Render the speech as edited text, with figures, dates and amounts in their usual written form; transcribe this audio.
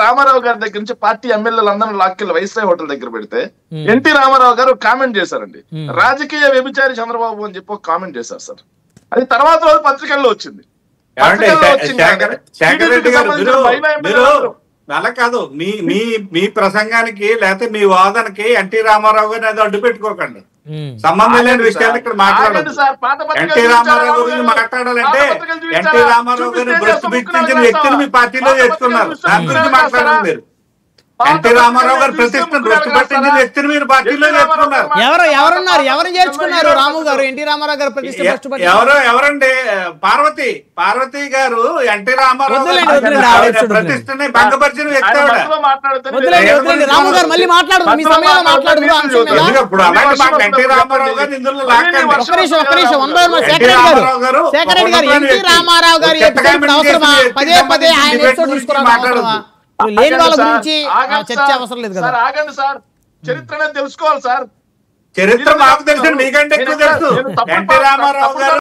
రామారావు గారి దగ్గర నుంచి పార్టీ ఎమ్మెల్యేలు అందరూ లాక్కెళ్ళి వైస్రాయ్ హోటల్ దగ్గర పెడితే ఎన్టీ రామారావు గారు కామెంట్ చేశారండి. రాజకీయ వ్యభిచారి చంద్రబాబు అని చెప్పి ఒక కామెంట్ చేశారు సార్. అది తర్వాత రోజు పత్రికల్లో వచ్చింది. అలా కాదు, మీ ప్రసంగానికి లేకపోతే మీ వాదనకి ఎన్టీ రామారావు గారిని అది అడ్డు పెట్టుకోకండి. సంబంధం లేని విషయాలు ఇక్కడ మాట్లాడదు. ఎన్టీ రామారావు గురించి మాట్లాడాలంటే ఎన్టీ రామారావు గారిని భ్రష్టు బిచ్చించిన వ్యక్తిని మీ పార్టీలో చేస్తున్నారు. దాని గురించి మాట్లాడాలి మీరు. ఎన్టీ రామారావు గారు ప్రతిష్టను భ్రష్టు పట్టించిన వ్యక్తిని మీరు పార్టీలో చేస్తున్నారు. ఎవరు చేర్చుకున్నారు? రాము గారు ఎన్టీ రామారావు గారు ప్రతిష్ట ఎవరండి? పార్వతి గారు ఎన్టీ రామారావు ప్రతిష్టని భంగపరిచిన వ్యక్తి. రాము గారు మళ్ళీ మాట్లాడుతున్నారు. ఇప్పుడు అలాంటి ఎన్టీ రామారావు గారు ఇందులో ఎన్టీ రామారావు గారు పదే పదే ఆయన లేని వాళ్ళ గురించి చర్చ అవసరం లేదు కదా. ఆగండి సార్, చరిత్రనే తెలుసుకోవాలి సార్. చరిత్ర మాకు తెలుసు, మీకంటే ఎక్కువ తెలుసు. ఎన్టీ రామారావు గారు